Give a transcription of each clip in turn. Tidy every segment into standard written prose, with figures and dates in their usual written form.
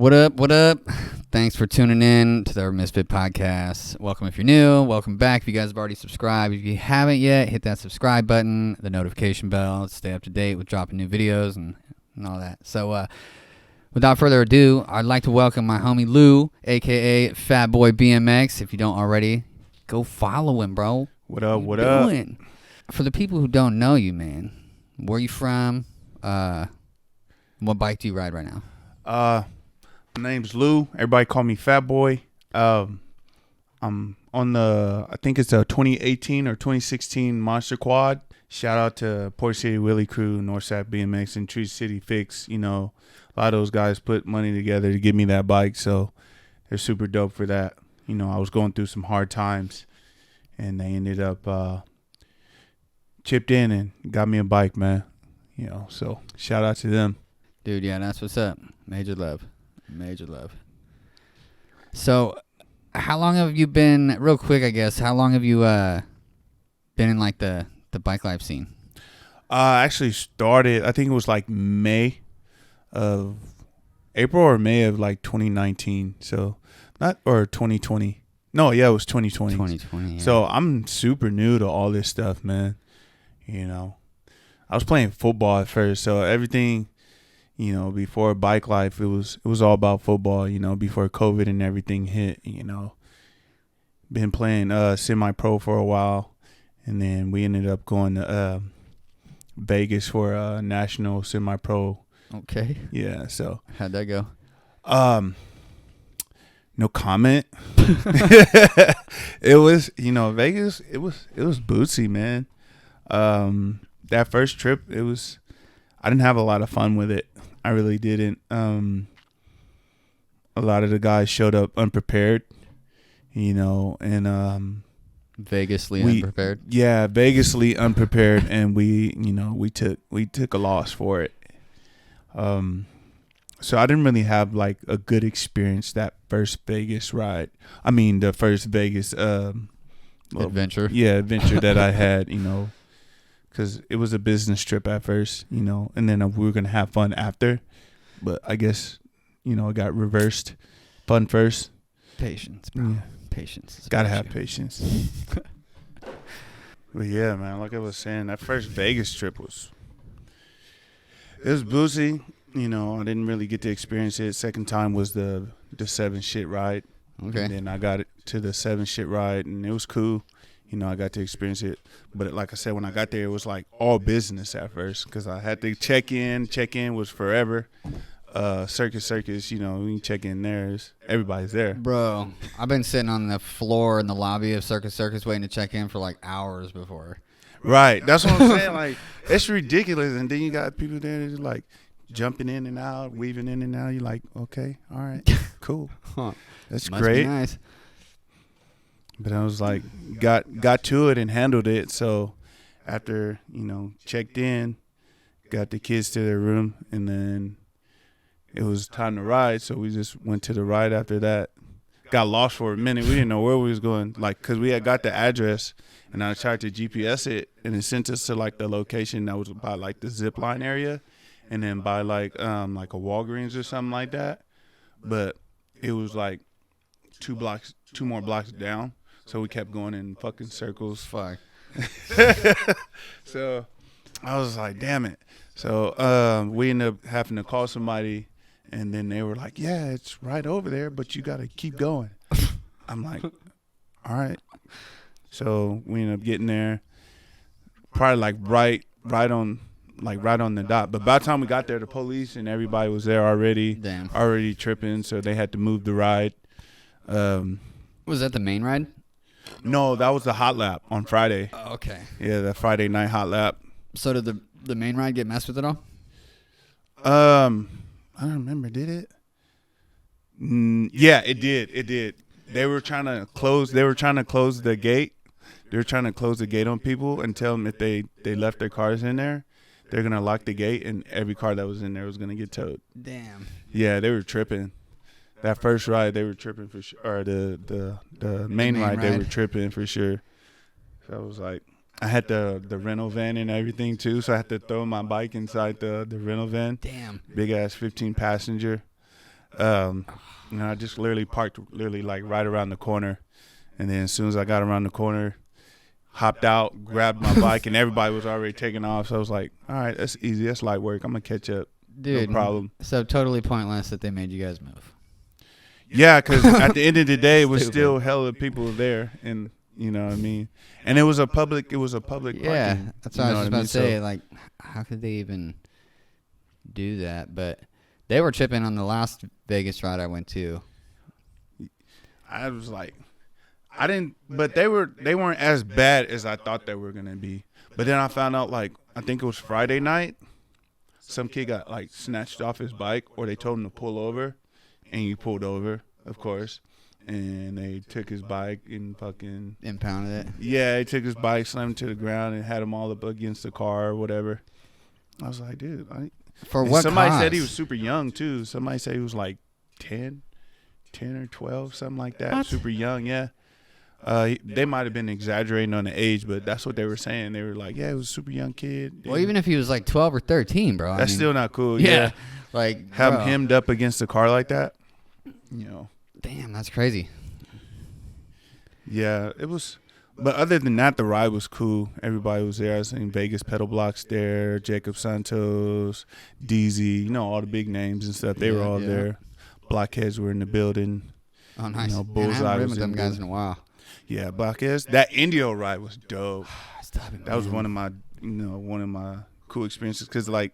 What up? What up? Thanks for tuning in to the Misfit Podcast. Welcome if you're new. Welcome back if you guys have already subscribed. If you haven't yet, hit that subscribe button, the notification bell, stay up to date with dropping new videos and all that. So, without further ado, I'd like to welcome my homie Lou, a.k.a. PhatboyBMX. If you don't already, go follow him, bro. What up? What up? For the people who don't know you, man, where you from? What bike do you ride right now? My name's Lou. Everybody call me Fat Boy. I'm on I think it's a 2018 or 2016 Monster Quad. Shout out to Port City Willie Crew, Northside BMX, and Tree City Fix. You know, a lot of those guys put money together to give me that bike, so they're super dope for that. You know, I was going through some hard times, and they ended up chipped in and got me a bike, man. You know, so shout out to them. Dude, yeah, that's what's up. Major love. So, how long have you been, real quick, I guess, how long have you been in, like, the bike life scene? I actually started, I think it was like April or May of like 2019. So, or 2020. No, yeah, it was 2020. 2020, yeah. So, I'm super new to all this stuff, man. You know, I was playing football at first, so everything, you know, before bike life, it was all about football, you know, before COVID and everything hit, you know. Been playing semi-pro for a while, and then we ended up going to Vegas for a national semi-pro. Okay. Yeah, so. How'd that go? No comment. It was, you know, Vegas, it was bootsy, man. That first trip, I didn't have a lot of fun with it. I really didn't. A lot of the guys showed up unprepared, you know, and Unprepared. Yeah, Vegasly unprepared, and we took a loss for it. So I didn't really have like a good experience that first Vegas ride. I mean, the first Vegas Adventure. Yeah, adventure that I had, you know. Because it was a business trip at first, you know, and then we were going to have fun after. But I guess, you know, it got reversed. Fun first. Patience, bro. Yeah. Patience. Got to have patience. But yeah, man, like I was saying, that first Vegas trip was boozy. You know, I didn't really get to experience it. Second time was the 7 shit ride. Okay. And then I got it to the 7 shit ride, and it was cool. You know, I got to experience it. But like I said, when I got there, it was like all business at first because I had to check in. Check-in was forever. Circus, you know, we can check in there. Everybody's there. Bro, I've been sitting on the floor in the lobby of Circus waiting to check in for like hours before. Right. That's what I'm saying. Like, it's ridiculous. And then you got people there that are like jumping in and out, weaving in and out. You're like, okay, all right, cool. Huh. That's Must great. Be nice. But I was like, got to it and handled it. So after, you know, checked in, got the kids to their room, and then it was time to ride. So we just went to the ride after that. Got lost for a minute. We didn't know where we was going, like, because we had got the address, and I tried to GPS it, and it sent us to, like, the location that was by, like, the zip line area, and then by, like a Walgreens or something like that. But it was, like, 2 more blocks down. So we kept going in fucking circles. Fuck. So I was like, damn it. So we ended up having to call somebody, and then they were like, yeah, it's right over there, but you got to keep going. I'm like, all right. So we ended up getting there, probably like right on the dot. But by the time we got there, the police and everybody was there already. Damn. Already tripping, so they had to move the ride. Was that the main ride? No, that was the hot lap on Friday. Oh, okay. Yeah, the Friday night hot lap. So did the main ride get messed with at all? I don't remember. Did it? Yeah, it did. It did. They were trying to close the gate. They were trying to close the gate on people and tell them if they left their cars in there, they're gonna lock the gate, and every car that was in there was gonna get towed. Damn. Yeah, they were tripping. That first ride, they were tripping for sure. Or the main ride, they were tripping for sure. So I was like, I had the rental van and everything too, so I had to throw my bike inside the rental van. Damn. Big ass 15 passenger. And I just literally parked like right around the corner. And then as soon as I got around the corner, hopped out, grabbed my bike, and everybody was already taking off. So I was like, all right, that's easy. That's light work. I'm going to catch up. Dude, no problem. So totally pointless that they made you guys move. Yeah, because at the end of the day, it was still hella people there. And, you know what I mean? And it was a public parking. Yeah, that's what I was just about to say. So, like, how could they even do that? But they were chipping on the last Vegas ride I went to. I was like, I didn't, but they weren't as bad as I thought they were gonna be. But then I found out, like, I think it was Friday night, some kid got like snatched off his bike, or they told him to pull over, and he pulled over, of course, and they took his bike and fucking impounded it. Yeah, they took his bike, slammed it to the ground, and had him all up against the car or whatever. I was like, dude, for what? Somebody cause? said he was super young too. Somebody said he was like 10 or 12, something like that. What? Super young, yeah. They might have been exaggerating on the age, but that's what they were saying. They were like, yeah, it was a super young kid. Well, even if he was like 12 or 13, bro. That's still not cool. Yeah. Yeah. Like, have bro. him hemmed up against a car like that, you know. Damn, that's crazy. Yeah, it was. But other than that, the ride was cool. Everybody was there. I seen Vegas Pedal Blocks there, Jacob Santos, DZ, you know, all the big names and stuff. They were all there. Blockheads were in the building. Oh, nice. You know, Man, I Bullseye haven't ridden was with in them the guys building. in a while. Yeah, Blockheads. That Indio ride was dope. That was man. one of my cool experiences because, like,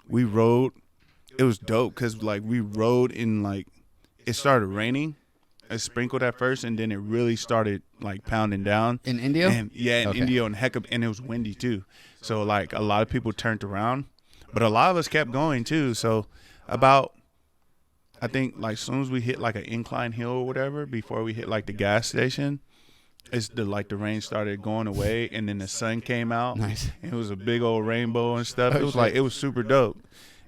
we rode. It was dope because, like, we rode in, like, it started raining. It sprinkled at first, and then it really started, like, pounding down. In Indio? And, yeah, in Okay. Indio, and and it was windy, too. So, like, a lot of people turned around. But a lot of us kept going, too. So, about, I think, like, as soon as we hit, like, an incline hill or whatever, before we hit, like, the gas station, the rain started going away, and then the sun came out. Nice. And it was a big old rainbow and stuff. Oh, It was, shit. like, it was super dope.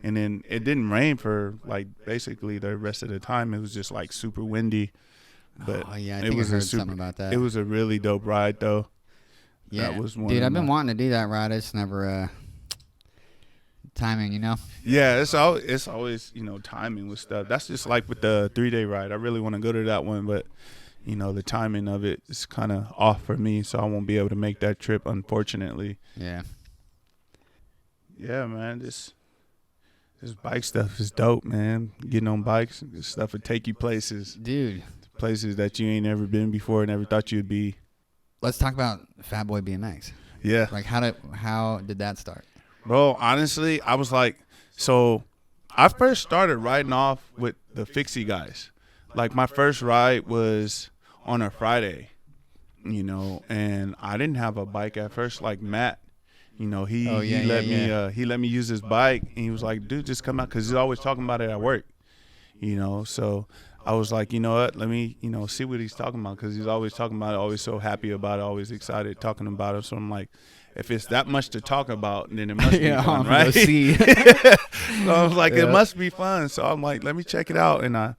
And then it didn't rain for, like, basically the rest of the time. It was just, like, super windy. But oh, yeah, I it think I was heard something about that. It was a really dope ride, though. Yeah. That was one Dude, of I've been my- wanting to do that ride. I just never, timing, you know? Yeah, it's always, you know, timing with stuff. That's just like with the 3-day ride. I really want to go to that one, but, you know, the timing of it is kind of off for me, so I won't be able to make that trip, unfortunately. Yeah. Yeah, man, this bike stuff is dope, man. Getting on bikes, this stuff would take you places that you ain't never been before, never thought you'd be. Let's talk about PhatboyBMX. Yeah. Like, how did that start? Bro, honestly, I was like, so I first started riding off with the Fixie guys. Like, my first ride was on a Friday, you know, and I didn't have a bike at first. Like, Matt, you know, he let me use his bike, and he was like, dude, just come out, because he's always talking about it at work, you know. So I was like, you know what, let me, you know, see what he's talking about, because he's always talking about it, always so happy about it, always excited talking about it. So I'm like, if it's that much to talk about, then it must be fun, right? See. So I was like, it must be fun. So I'm like, let me check it out. And I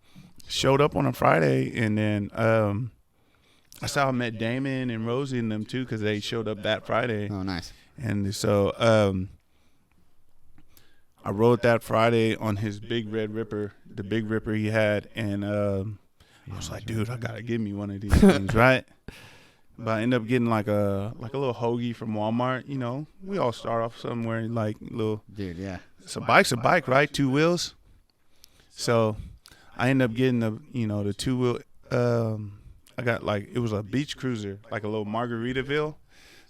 showed up on a Friday, and then I met Damon and Rosie and them too, because they showed up that Friday. Oh, nice. And so I rode that Friday on his big red Ripper, the big Ripper he had, and I was like, dude, I gotta give me one of these things, right? But I ended up getting like a little hoagie from Walmart. You know, we all start off somewhere like little. Dude, yeah. So bike's a bike, right? 2 wheels. So I ended up getting the 2 wheel. I got it was a beach cruiser, like a little Margaritaville.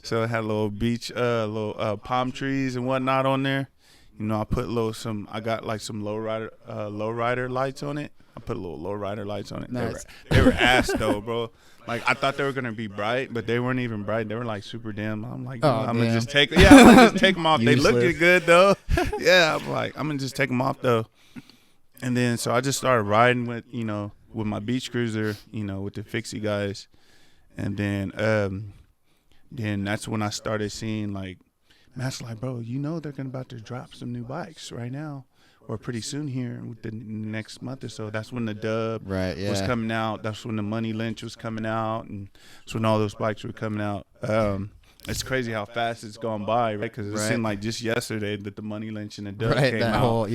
So it had a little beach, palm trees and whatnot on there. You know, I put I got like some lowrider lights on it. I put a little lowrider lights on it. Nice. They were ass though, bro. Like, I thought they were gonna be bright, but they weren't even bright. They were like super dim. I'm like, I'm gonna just take them off. They looked good though. Yeah, I'm like, I'm gonna just take them off though. And then so I just started riding with my beach cruiser, with the Fixie guys, and then that's when I started seeing like, Matt's like, bro, they're about to drop some new bikes right now, or pretty soon here within the next month or so. That's when the Dub was coming out. That's when the Money Lynch was coming out, and that's when all those bikes were coming out. It's crazy how fast it's gone by, right? Because it seemed like just yesterday that the Money Lynch and the Dub came out.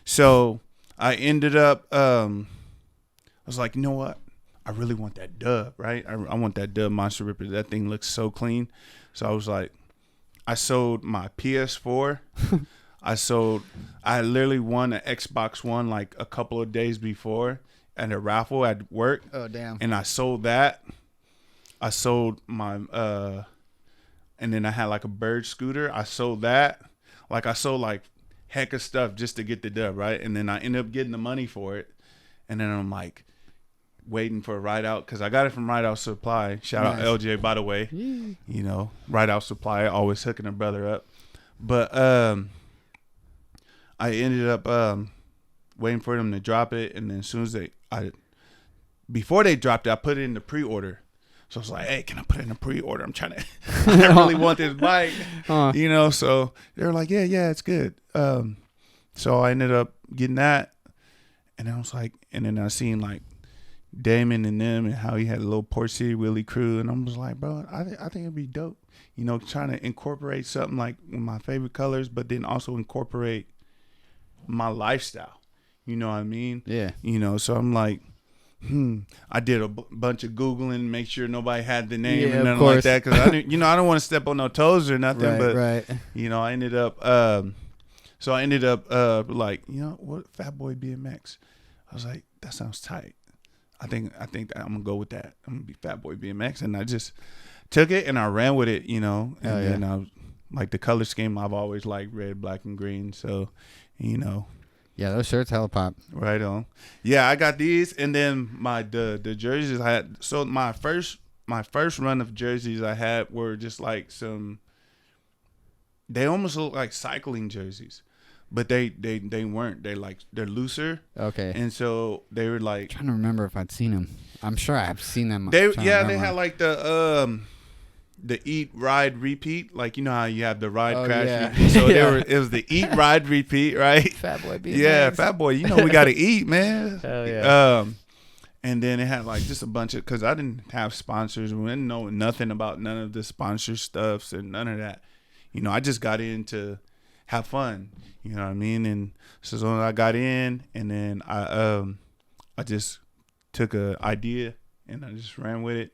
So I ended up, I was like, you know what? I really want that dub, right? I want that dub Monster Ripper. That thing looks so clean. So I was like, I sold my PS4. I literally won an Xbox One like a couple of days before at a raffle at work. Oh, damn. And I sold that. I sold my, and then I had like a bird scooter. I sold that. Like I sold like heck of stuff just to get the dub, right? And then I ended up getting the money for it. And then I'm like waiting for a ride out because I got it from Ride Out Supply. Shout out LJ, by the way. You know, Ride Out Supply, always hooking a brother up. But I ended up waiting for them to drop it, and then as soon as before they dropped it, I put it in the pre-order. So I was like, hey, can I put it in a pre-order? I'm trying to, I really want this bike, you know? So they were like, yeah, it's good. So I ended up getting that. And I was like, and then I seen like Damon and them and how he had a little Port City Willie crew. And I was like, bro, I think it'd be dope, you know, trying to incorporate something like my favorite colors, but then also incorporate my lifestyle. You know what I mean? Yeah. You know, so I'm like, I did a bunch of Googling, make sure nobody had the name and nothing like that. Cause I didn't, you know, I don't want to step on no toes or nothing, but you know, I ended up, like, you know what, PhatboyBMX. I was like, that sounds tight. I think that I'm gonna go with that. I'm gonna be PhatboyBMX. And I just took it and I ran with it, you know, and then I was like the color scheme I've always liked, red, black, and green. So, you know. Yeah, those shirts hella pop. Right on. Yeah, I got these, and then the jerseys I had. So my first run of jerseys I had were just like some. They almost look like cycling jerseys, but they weren't. They're looser. Okay. And so they were like. I'm trying to remember if I'd seen them. I'm sure I've seen them. They had like the eat, ride, repeat. Like, you know how you have the ride, crash, repeat. So it was the eat, ride, repeat, right? PhatboyBMX. Yeah, Phatboy. You know we got to eat, man. Hell yeah. And then it had like just a bunch of, because I didn't have sponsors. We didn't know nothing about none of the sponsor stuffs and none of that. You know, I just got in to have fun. You know what I mean? And so as I got in, and then I just took an idea and I just ran with it.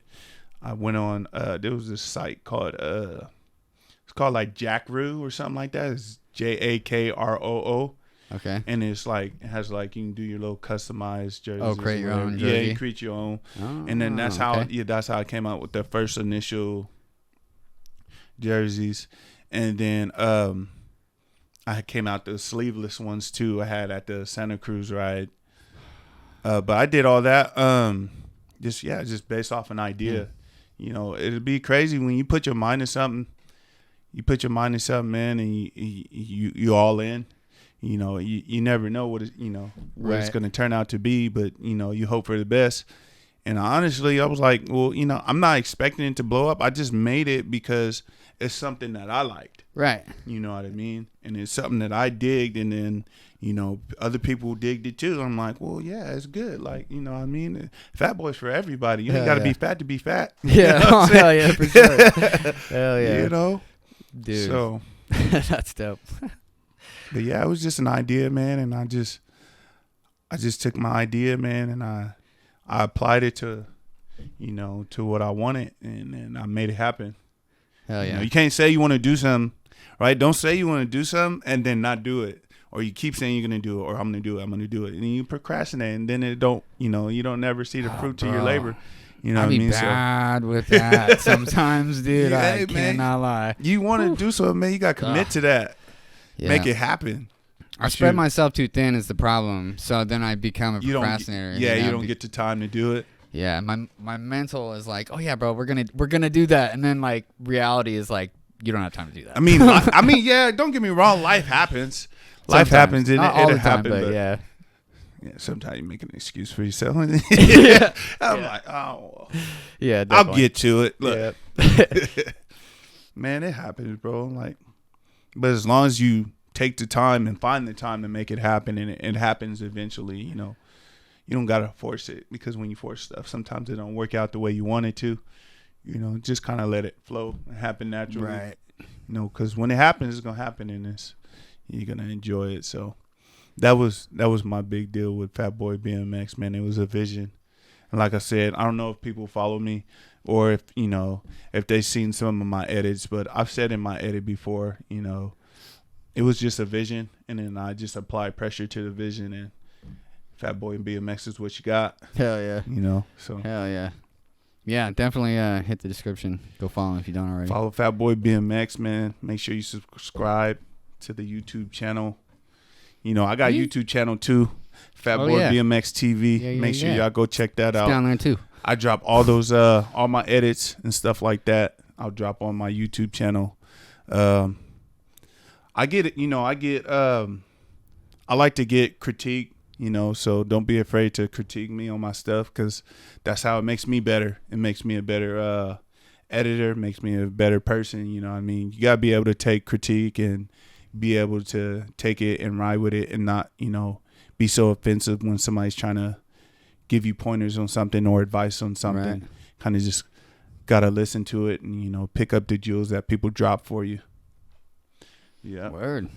I went on, there was this site called, it's called like Jackroo or something like that. It's JAKROO. Okay. And it's like, it has like, you can do your little customized jerseys. Oh, create your own jersey? Yeah, you create your own. Oh, and then that's how I came out with the first initial jerseys. And then I came out the sleeveless ones too. I had at the Santa Cruz ride. But I did all that just based off an idea. You know, it'd be crazy when you put your mind to something. You put your mind to something, man, and you all in. You know, you never know what it's going to turn out to be, but you know, you hope for the best. And honestly, I was like, well, you know, I'm not expecting it to blow up. I just made it because it's something that I liked. Right. You know what I mean? And it's something that I digged, and then, you know, other people digged it too. I'm like, well, yeah, it's good. Like, you know what I mean? Fat Boy's for everybody. You ain't got to be fat to be fat. Yeah. You know hell yeah, for sure. Hell yeah. You know? Dude. So. That's dope. But yeah, it was just an idea, man. And I just took my idea, man, and I applied it to, you know, to what I wanted, and then I made it happen. Hell yeah. You know, you can't say you want to do something, right? Don't say you want to do something and then not do it. Or you keep saying you're going to do it, or I'm going to do it, I'm going to do it. And then you procrastinate, and then it don't, you know, you don't never see the fruit to your labor. You know what I mean? Bad with that sometimes, dude. Yeah, I cannot lie. You want to do something, man, you got to commit to that. Yeah. Make it happen. I spread myself too thin is the problem. So then I become a procrastinator. You don't get the time to do it. Yeah, my mental is like, oh yeah, bro, we're gonna do that, and then like reality is like, you don't have time to do that. I mean, yeah, don't get me wrong, life happens. Life happens, and it'll happen. But yeah, sometimes you make an excuse for yourself. Yeah, I'm like, oh, yeah, definitely. I'll get to it. Look, man, it happens, bro. Like, but as long as you take the time and find the time to make it happen, and it happens eventually, you know. You don't got to force it, because when you force stuff, sometimes it don't work out the way you want it to. You know, just kind of let it flow and happen naturally. Right. You know, because when it happens, it's going to happen, and you're going to enjoy it. So, that was my big deal with PhatboyBMX, man. It was a vision. And like I said, I don't know if people follow me or if, if they've seen some of my edits, but I've said in my edit before, it was just a vision, and then I just applied pressure to the vision, and PhatboyBMX is what you got. Hell yeah. So. Hell yeah. Yeah, definitely hit the description. Go follow him if you don't already. Follow PhatboyBMX, man. Make sure you subscribe to the YouTube channel. I got YouTube channel too. PhatboyBMX TV. Yeah, Make sure y'all go check that out. Down there too. I drop all those all my edits and stuff like that. I'll drop on my YouTube channel. I get it, I like to get critique, so don't be afraid to critique me on my stuff, because that's how it makes me better. It makes me a better editor, makes me a better person, you got to be able to take critique and be able to take it and ride with it and not, be so offensive when somebody's trying to give you pointers on something or advice on something. Right. Kind of just got to listen to it and, pick up the jewels that people drop for you. Yeah. Word.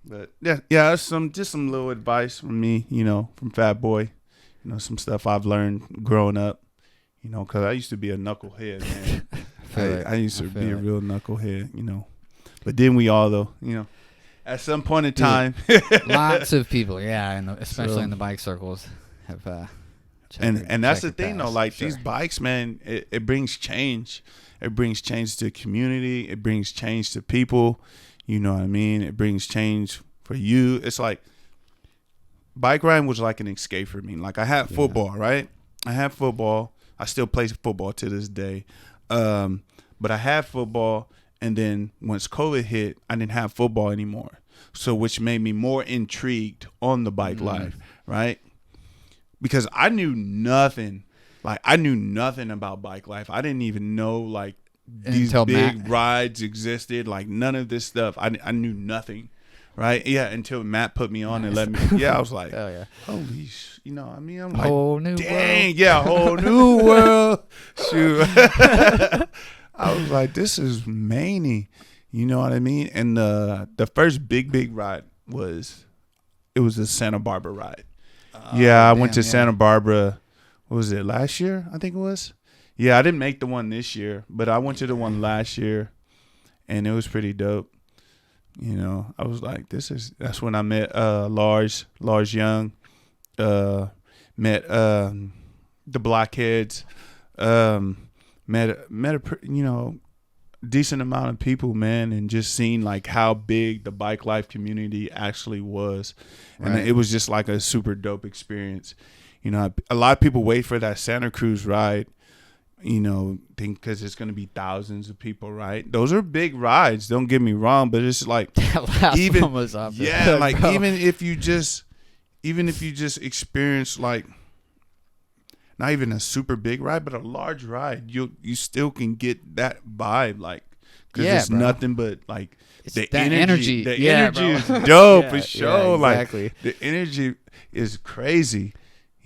But yeah, some little advice from me, from Fat Boy, some stuff I've learned growing up, because I used to be a knucklehead, man. I used to be a real knucklehead, But then we all, though, at some point in time. Lots of people, yeah, especially in the bike circles, have. And that's the thing, though. Like, these bikes, man, it brings change. It brings change to the community. It brings change to people. You know what I mean? It brings change for you. It's like bike riding was like an escape for me. Like, I had football, right? I had football. I still play football to this day. But I had football, and then once COVID hit, I didn't have football anymore. So, which made me more intrigued on the bike life, right? Because I knew nothing. Like, I knew nothing about bike life. I didn't even know, like, these big rides existed. Like, none of this stuff. I knew nothing, right? Yeah, until Matt put me on and let me. Yeah, I was like, hell yeah. Holy I'm like, whole new dang, world. Yeah, whole new world. Shoot. I was like, this is many. You know what I mean? And the first big ride was the Santa Barbara ride. I went to Santa Barbara. What was it, last year? I think it was. Yeah, I didn't make the one this year, but I went to the one last year, and it was pretty dope. I was like, that's when I met Lars Young, met the Blockheads, met a decent amount of people, man, and just seeing like how big the bike life community actually was. And it was just like a super dope experience. A lot of people wait for that Santa Cruz ride, think because it's going to be thousands of people, right? Those are big rides. Don't get me wrong, but it's like even one was up there. Yeah, like bro. even if you just experience like not even a super big ride, but a large ride, you still can get that vibe, like, because it's nothing but like the energy. The energy is dope for sure. Exactly. Like, the energy is crazy.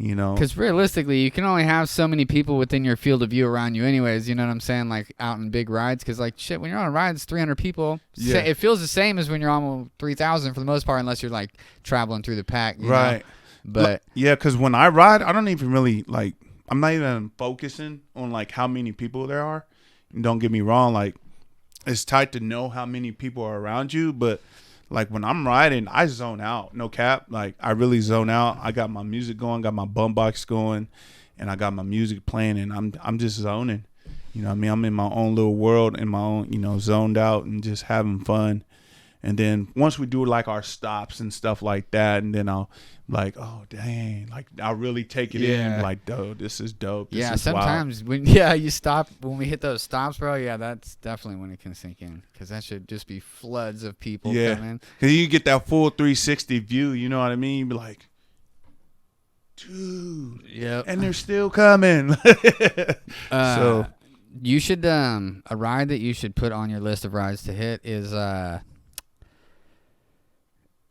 Because realistically, you can only have so many people within your field of view around you anyways, you know what I'm saying? Like, out in big rides, because, like, shit, when you're on a ride, it's 300 people. Yeah. It feels the same as when you're on 3,000 for the most part, unless you're, like, traveling through the pack, you know? But yeah, because when I ride, I don't even really, like, I'm not even focusing on, like, how many people there are. And don't get me wrong, like, it's tight to know how many people are around you, but like, when I'm riding, I zone out. No cap. Like, I really zone out. I got my music going, got my bum box going, and I got my music playing, and I'm just zoning. You know what I mean? I'm in my own little world, in my own, zoned out and just having fun. And then once we do like our stops and stuff like that, and then I'll like, oh dang, like I'll really take it in, like, dude, this is dope. This is sometimes wild. When you stop when we hit those stops, bro. Yeah, that's definitely when it can sink in, because that should just be floods of people coming. Because you get that full 360 view. You know what I mean? You be like, dude, and they're still coming. So you should a ride that you should put on your list of rides to hit is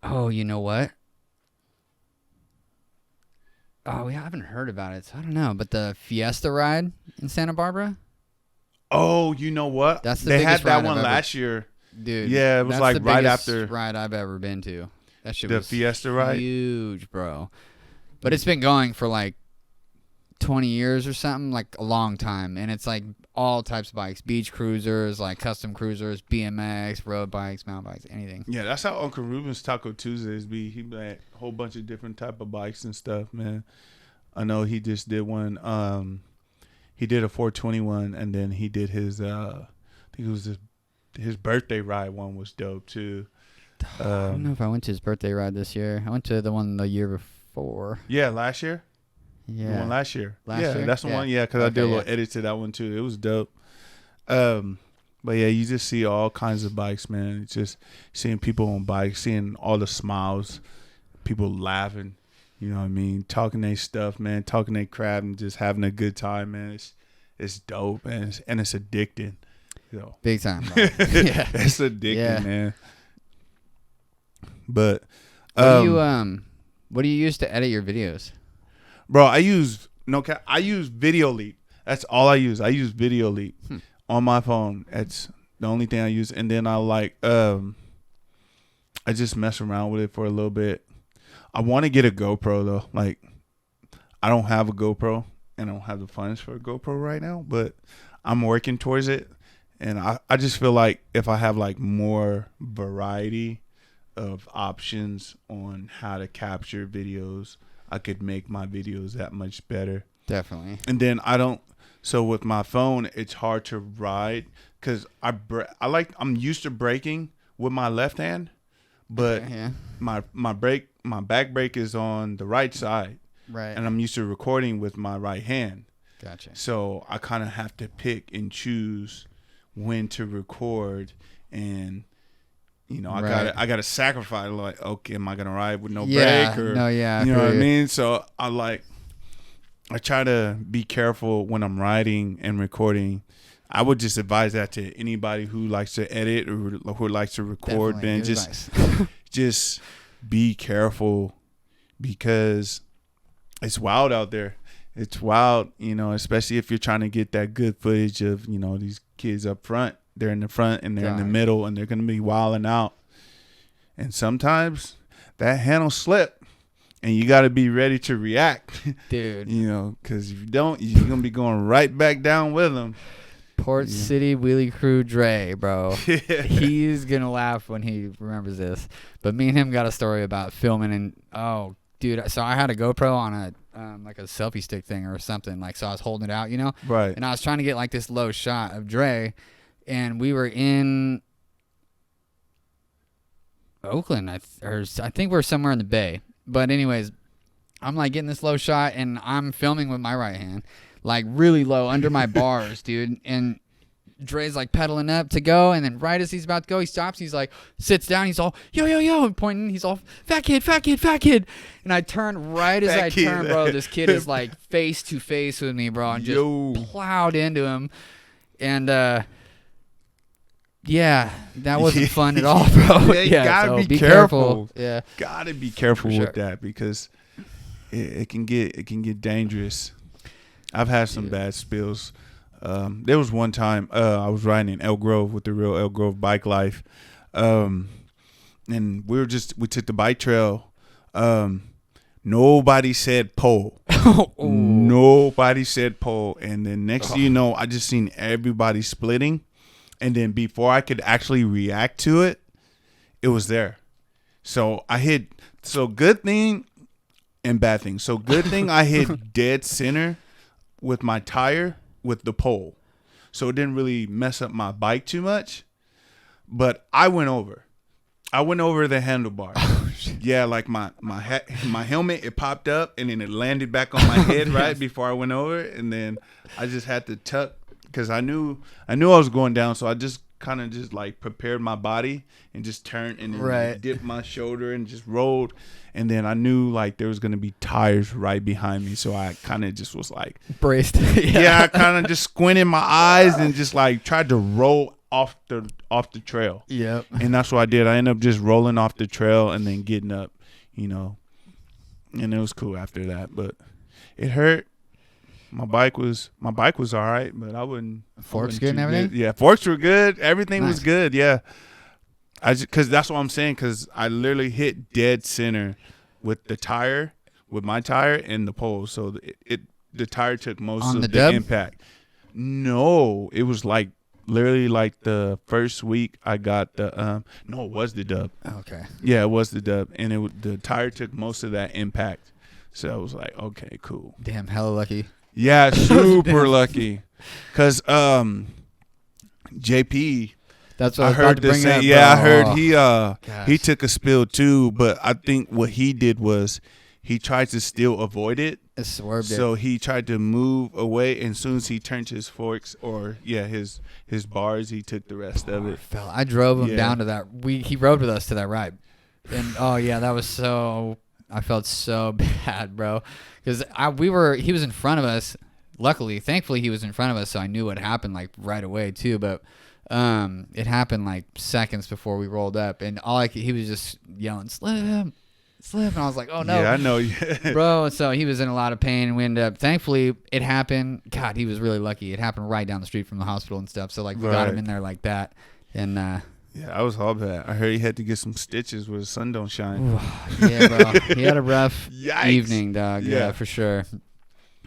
oh, you know what? Oh, we haven't heard about it, so I don't know. But the Fiesta ride in Santa Barbara? Oh, you know what? That's the they biggest had that ride one last year. dude. Yeah, it was that's like the right biggest after ride I've ever been to. That shit the was Fiesta ride. huge, bro. But it's been going for like 20 years or something, like a long time. And it's like all types of bikes, beach cruisers, like custom cruisers, BMX, road bikes, mountain bikes, anything. Yeah, that's how Uncle Ruben's Taco Tuesdays be. He had a whole bunch of different type of bikes and stuff, man. I know he just did one. He did a 421, and then he did his. I think it was his birthday ride one was dope too. I don't know if I went to his birthday ride this year. I went to the one the year before. Yeah, last year. Yeah, The one last year. Last yeah, year? that's the Yeah. one. Yeah, because I Okay, did a little yeah. edit to that one too. It was dope. But yeah, you just see all kinds of bikes, man. It's just seeing people on bikes, seeing all the smiles, people laughing. You know what I mean? Talking their stuff, man. Talking their crap and just having a good time, man. It's dope, man. And it's addicting. You know. big time. Bro. Yeah. It's addicting, Yeah. man. But What do you use to edit your videos? bro, I use Video Leap. That's all I use. I use Video Leap on my phone. That's the only thing I use. And then I just mess around with it for a little bit. I want to get a GoPro though. Like, I don't have a GoPro and I don't have the funds for a GoPro right now, but I'm working towards it. And I just feel like if I have like more variety of options on how to capture videos, I could make my videos that much better. Definitely. And then so with my phone, it's hard to ride because I'm used to braking with my left hand, but Okay, yeah. my back brake is on the right side, Right. and I'm used to recording with my right hand. Gotcha. So I kind of have to pick and choose when to record, and Right. I gotta sacrifice. Like, okay, am I gonna ride with no Yeah. brake or No, yeah. I you know feel what I you. mean? So I try to be careful when I'm riding and recording. I would just advise that to anybody who likes to edit or who likes to record. Definitely. Man, Good just advice. just be careful because it's wild out there. It's wild, especially if you're trying to get that good footage of, these kids up front. They're in the front and they're in the God. middle and they're going to be wilding out. And sometimes that handle slip and you got to be ready to react, Dude. because if you don't, you're going to be going right back down with them. Port City Wheelie Crew Dre, bro. He's going to laugh when he remembers this. But me and him got a story about filming and, dude, so I had a GoPro on a like a selfie stick thing or something. Like, so I was holding it out, Right. And I was trying to get like this low shot of Dre. And we were in Oakland, I think we were somewhere in the Bay. But anyways, I'm like getting this low shot and I'm filming with my right hand, like really low under my bars, dude. And Dre's like pedaling up to go, and then right as he's about to go, he stops. He's like, sits down. He's all, yo, yo, yo, and pointing. He's all, fat kid, fat kid, fat kid. And I turn right as I turn, bro. This kid is like face to face with me, bro, and just plowed into him. And yeah, that wasn't fun at all, bro. Yeah, gotta so be careful. Yeah, Gotta be careful For with that because it can get dangerous. I've had some bad spills. There was one time I was riding in Elk Grove with the real Elk Grove Bike Life, and we took the bike trail. Nobody said pole. Nobody said pole, and then next thing you know, I just seen everybody splitting, and then before I could actually react to it, it was there. So I hit. So good thing and bad thing. So good thing I hit dead center with my tire with the pole, so it didn't really mess up my bike too much. But I went over the handlebar. Yeah, like my helmet, it popped up and then it landed back on my head right before I went over, and then I just had to tuck because I knew I was going down, so I just kind of just like prepared my body and just turned and then dipped my shoulder and just rolled. And then I knew like there was going to be tires right behind me. So I kind of just was like braced. I kind of just squinted my eyes and just like tried to roll off the trail. Yep. And that's what I did. I ended up just rolling off the trail and then getting up, and it was cool after that, but it hurt. My bike was all right, but I wouldn't. Forks I wasn't good and too everything? Yeah, forks were good. Everything was Nice. good. Yeah. Because that's what I'm saying. Because I literally hit dead center with my tire and the pole. So the tire took most On of the the dub? impact. No, it was like literally like the first week I got the no, it was the dub. Okay. Yeah, it was the dub, and the tire took most of that impact. So I was like, okay, cool. Damn, hella lucky. Yeah, super lucky. Cause JP, That's what I I was heard about to to bring say. up, Yeah, I bro. heard Oh, he gosh. took a spill too. But I think what he did was he tried to still avoid it. It swerved it. So he tried to move away, and as soon as he turned his forks or his bars, he took the rest of it. Fell. I drove him Yeah. down to that. He rode with us to that ride, and oh yeah, that was so. I felt so bad, bro, because he was in front of us. Luckily, thankfully, he was in front of us, so I knew what happened like right away too. But it happened like seconds before we rolled up, and he was just yelling, "Slip, slip," and I was like, "Oh no!" Yeah, I know. Bro, so he was in a lot of pain. We ended up, thankfully, it happened. God, he was really lucky. It happened right down the street from the hospital and stuff. So, like, we got him Right. in there like that. And, Yeah, I was all bad. I heard he had to get some stitches where the sun don't shine. yeah, bro. He had a rough Yikes. evening, dog. Yeah. Yeah. For sure.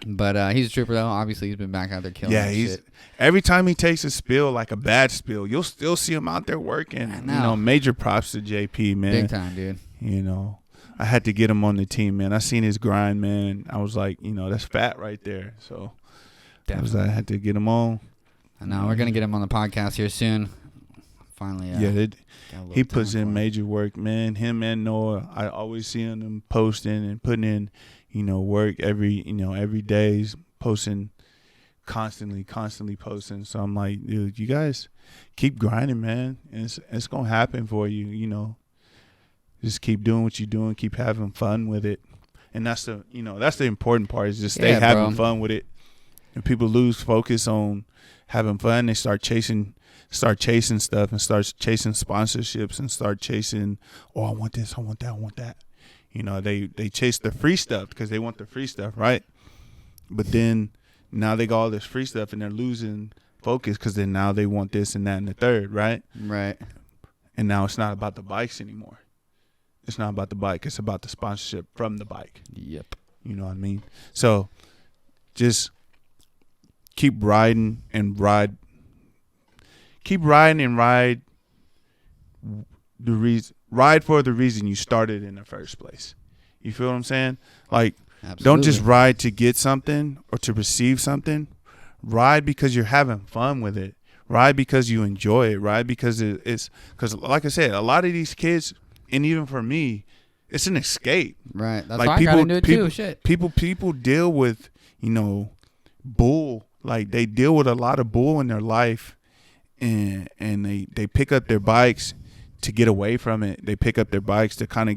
But he's a trooper, though. Obviously, he's been back out there killing shit. Every time he takes a spill, like a bad spill, you'll still see him out there working. I know. Major props to JP, man. Big time, dude. I had to get him on the team, man. I seen his grind, man. I was like, that's fat right there. So I had to get him on. I know. We're going to get him on the podcast here soon. Finally, got a little He puts time for in him. major work, man. Him and Noah, I always see them posting and putting in, work every day. He's posting constantly posting. So I'm like, dude, you guys keep grinding, man. And it's gonna happen for you. Just keep doing what you're doing, keep having fun with it. And that's the important part is just stay having fun with it. And people lose focus on having fun, they start chasing stuff and start chasing sponsorships and start chasing, oh, I want this, I want that, I want that. They chase the free stuff because they want the free stuff, right? But then now they got all this free stuff and they're losing focus because then now they want this and that and the third, right? Right. And now it's not about the bikes anymore. It's not about the bike. It's about the sponsorship from the bike. Yep. You know what I mean? So just keep riding and ride. Keep riding and ride for the reason you started in the first place. You feel what I'm saying? Like, Absolutely. don't just ride to get something or to receive something. Ride because you're having fun with it. Ride because you enjoy it. Ride because it's because, like I said, a lot of these kids, and even for me, it's an escape. Right. That's Like, why I got into it too. Shit. People deal with, bull. Like, they deal with a lot of bull in their life, and they pick up their bikes to get away from it. They pick up their bikes to kind of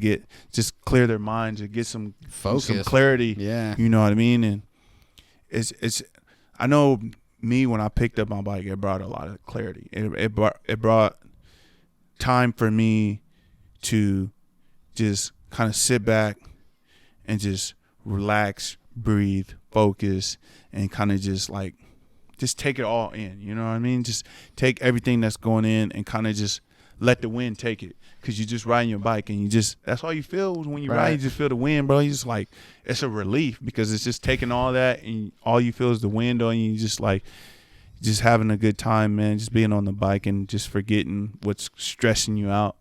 just clear their minds and get some Focus. some clarity. Yeah. You know what I mean? And it's I know me, when I picked up my bike, it brought a lot of clarity. It brought time for me to just kind of sit back and just relax, breathe, focus, and kind of just take it all in. You know what I mean? Just take everything that's going in and kind of just let the wind take it, because you're just riding your bike and that's all you feel when you ride. You just feel the wind, bro. You just like, it's a relief because it's just taking all that and all you feel is the wind on you. You just having a good time, man. Just being on the bike and just forgetting what's stressing you out.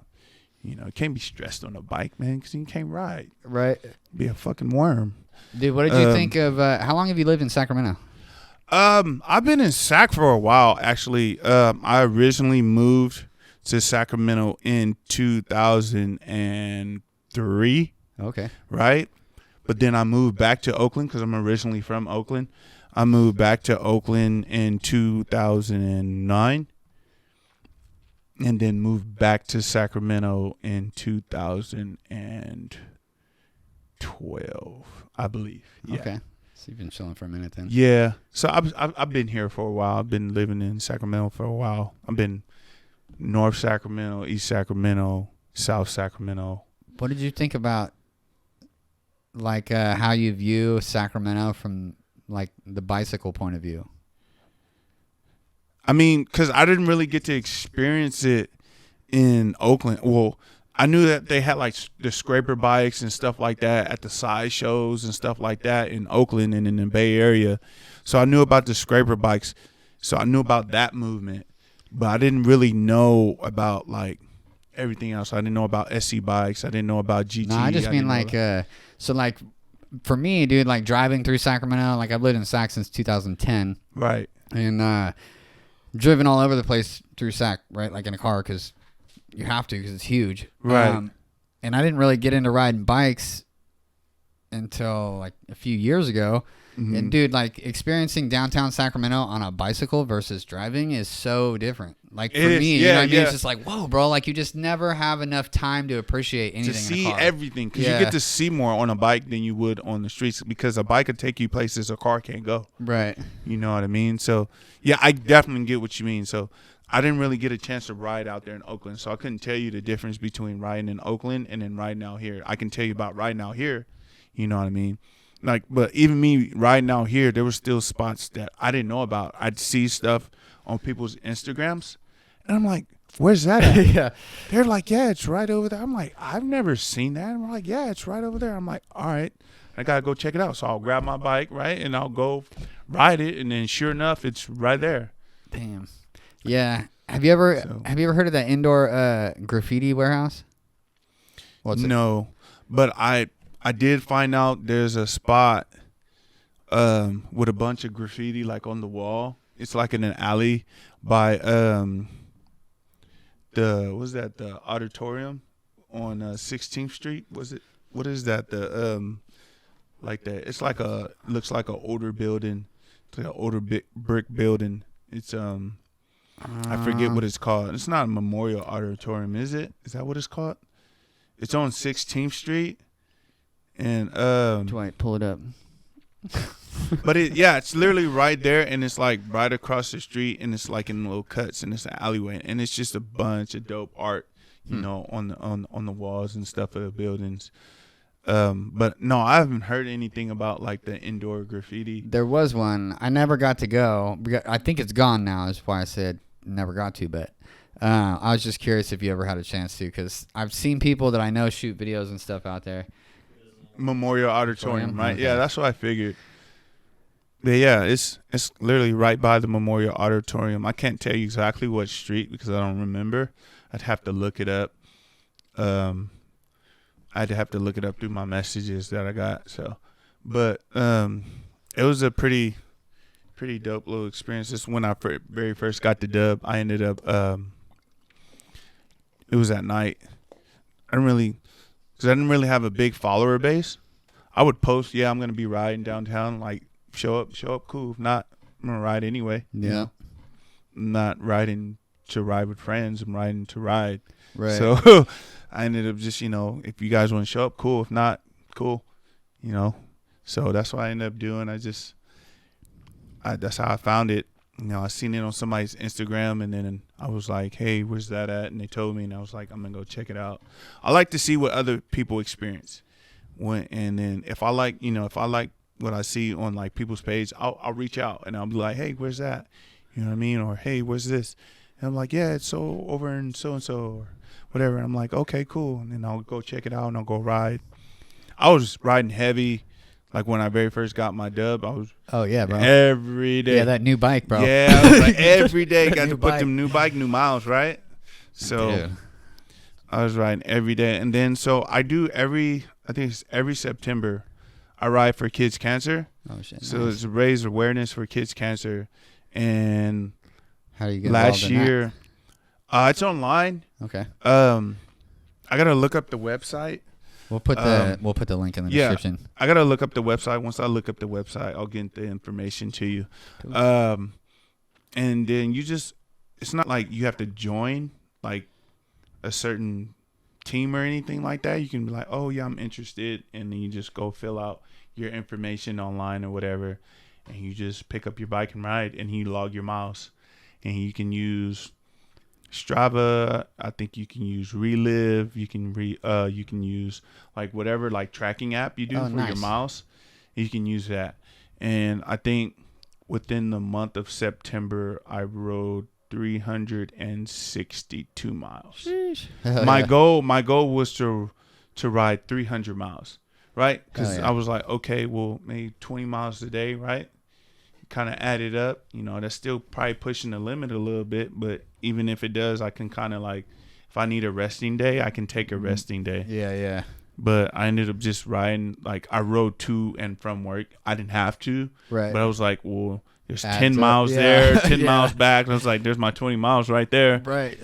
You can't be stressed on a bike, man, because you can't ride. Right. Be a fucking worm. Dude, what did you think of, how long have you lived in Sacramento? I've been in Sac for a while, actually. I originally moved to Sacramento in 2003. Okay. Right? But then I moved back to Oakland because I'm originally from Oakland. I moved back to Oakland in 2009 and then moved back to Sacramento in 2012, I believe. Yeah. Okay. So you've been chilling for a minute then. Yeah. So I've been here for a while. I've been living in Sacramento for a while. I've been North Sacramento, East Sacramento, South Sacramento. What did you think about, like, how you view Sacramento from, like, the bicycle point of view? I mean, because I didn't really get to experience it in Oakland. Well, I knew that they had like the scraper bikes and stuff like that at the side shows and stuff like that in Oakland and in the Bay Area. So I knew about the scraper bikes. So I knew about that movement, but I didn't really know about like everything else. I didn't know about SC bikes. I didn't know about GT. No, I just mean like, so like for me, dude, like driving through Sacramento, like I've lived in Sac since 2010. Right. And driven all over the place through Sac, right? Like in a car because you have to because it's huge. Right. And I didn't really get into riding bikes until like a few years ago. Mm-hmm. And dude, like experiencing downtown Sacramento on a bicycle versus driving is so different. Like for me, you know what I mean? It's just like, whoa, bro, like you just never have enough time to appreciate anything. To see in a car. everything, because you get to see more on a bike than you would on the streets, because a bike could take you places a car can't go. Right. You know what I mean? So yeah, I definitely get what you mean. So I didn't really get a chance to ride out there in Oakland, so I couldn't tell you the difference between riding in Oakland and then riding out here. I can tell you about riding out here. You know what I mean? Like, but even me riding out here, there were still spots that I didn't know about. I'd see stuff on people's Instagrams, and I'm like, where's that at? Yeah. They're like, yeah, it's right over there. I'm like, I've never seen that. And we're like, yeah, it's right over there. I'm like, all right, I got to go check it out. So I'll grab my bike, right, and I'll go ride it, and then sure enough, it's right there. Damn. Yeah. Have you ever heard of that indoor graffiti warehouse? What's it? No, but I did find out there's a spot with a bunch of graffiti like on the wall. It's like in an alley by the auditorium on 16th Street. What is that? Like that. It's like looks like an older building. It's like an older brick building. It's I forget what it's called. It's not a Memorial Auditorium, is it? Is that what it's called? It's on 16th Street. And Dwight, pull it up. But it's literally right there, and it's like right across the street, and it's like in little cuts, and it's an alleyway, and it's just a bunch of dope art, you know, on the walls and stuff of the buildings. But no, I haven't heard anything about like the indoor graffiti. There was one. I never got to go. I think it's gone now. That's why I said never got to. But I was just curious if you ever had a chance to, because I've seen people that I know shoot videos and stuff out there. Memorial Auditorium, right? Okay. Yeah, that's what I figured. But yeah, it's literally right by the Memorial Auditorium. I can't tell you exactly what street because I don't remember. I'd have to look it up. I'd have to look it up through my messages that I got. So, but it was a pretty dope little experience. This when I very first got the dub. I ended up it was at night. I didn't really have a big follower base. I would post, I'm gonna be riding downtown, like show up, cool. If not, I'm gonna ride anyway. Yeah. You know? I'm not riding to ride with friends. I'm riding to ride. Right. So I ended up just, if you guys want to show up, cool. If not, cool. So that's what I ended up doing. That's how I found it. I seen it on somebody's Instagram, and then I was like, hey, where's that at? And they told me, and I was like, I'm going to go check it out. I like to see what other people experience. And then if I like what I see on like people's page, I'll reach out, and I'll be like, hey, where's that? You know what I mean? Or, hey, where's this? And I'm like, yeah, it's so over in so-and-so or whatever. And I'm like, okay, cool. And then I'll go check it out, and I'll go ride. I was riding heavy. Like when I very first got my dub, I was bro. Every day. Yeah, that new bike, bro. Yeah, I was like every day. Got to put them new miles, right? So Dude. I was riding every day. And then so I do I think it's every September, I ride for kids cancer. Oh, shit. So Nice. it's to raise awareness for kids cancer. And How do you get last involved in year, it's online. that? Okay. I got to look up the website. We'll put the link in the description. I gotta look up the website. Once I look up the website, I'll get the information to you. Cool. And then it's not like you have to join like a certain team or anything like that. You can be like, oh yeah, I'm interested, and then you just go fill out your information online or whatever, and you just pick up your bike and ride, and you log your miles, and you can use Strava. I think you can use Relive. You can use like whatever like tracking app you do for your miles. You can use that. And I think within the month of September, I rode 362 miles. Sheesh. My goal was to ride 300 miles, right? Because yeah. I was like, okay, well, maybe 20 miles a day, right? Kind of add it up, that's still probably pushing the limit a little bit, but even if it does, I can kind of like, if I need a resting day, I can take a resting day. Yeah. But I ended up just riding, like I rode to and from work. I didn't have to, Right. but I was like, well, there's Adds 10 up. miles Yeah. there, 10 Yeah. miles back. And I was like, there's my 20 miles right there, Right.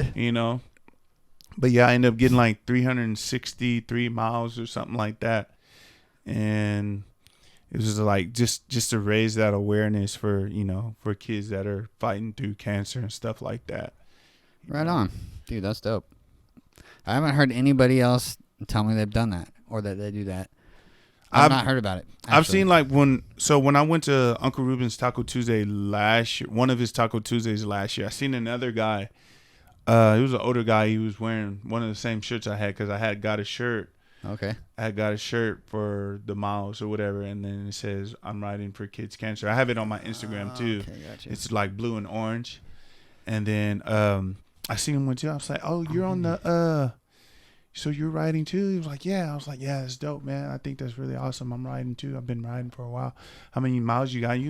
But yeah, I ended up getting like 363 miles or something like that. And it was like just to raise that awareness for, for kids that are fighting through cancer and stuff like that. Right on. Dude, that's dope. I haven't heard anybody else tell me they've done that or that they do that. I've not heard about it. Actually. I've seen like when I went to Uncle Ruben's Taco Tuesday last year, one of his Taco Tuesdays last year, I seen another guy. He was an older guy. He was wearing one of the same shirts I had because I had got a shirt. Okay. I had got a shirt for the miles or whatever, and then it says, I'm riding for kids cancer. I have it on my Instagram too. Okay, gotcha. It's like blue and orange. And then I seen him one too. I was like, oh, you're on the so you're riding too? He was like, yeah. I was like, yeah, it's dope, man. I think that's really awesome. I'm riding too. I've been riding for a while. How many miles you got?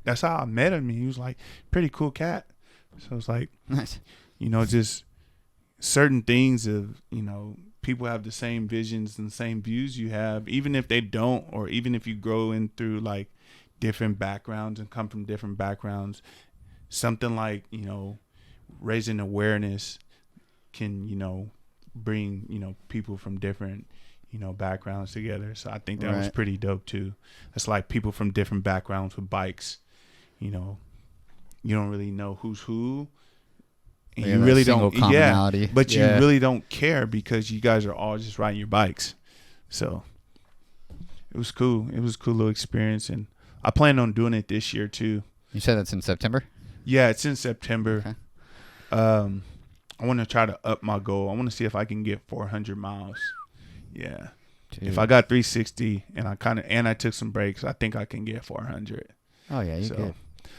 That's how I met him. He was like, pretty cool cat. So I was like, nice. Just certain things of, people have the same visions and the same views you have, even if they don't, or even if you grow in through like different backgrounds and come from different backgrounds, something like, raising awareness can, bring, people from different, backgrounds together. So I think that was pretty dope too. It's like people from different backgrounds with bikes, you don't really know who's who. And you really don't, but you really don't care because you guys are all just riding your bikes. So it was cool. It was a cool little experience. And I plan on doing it this year too. You said that's in September? Yeah, it's in September. Okay. I want to try to up my goal. I want to see if I can get 400 miles. Yeah. Dude. If I got 360 and I took some breaks, I think I can get 400. Oh yeah, you good.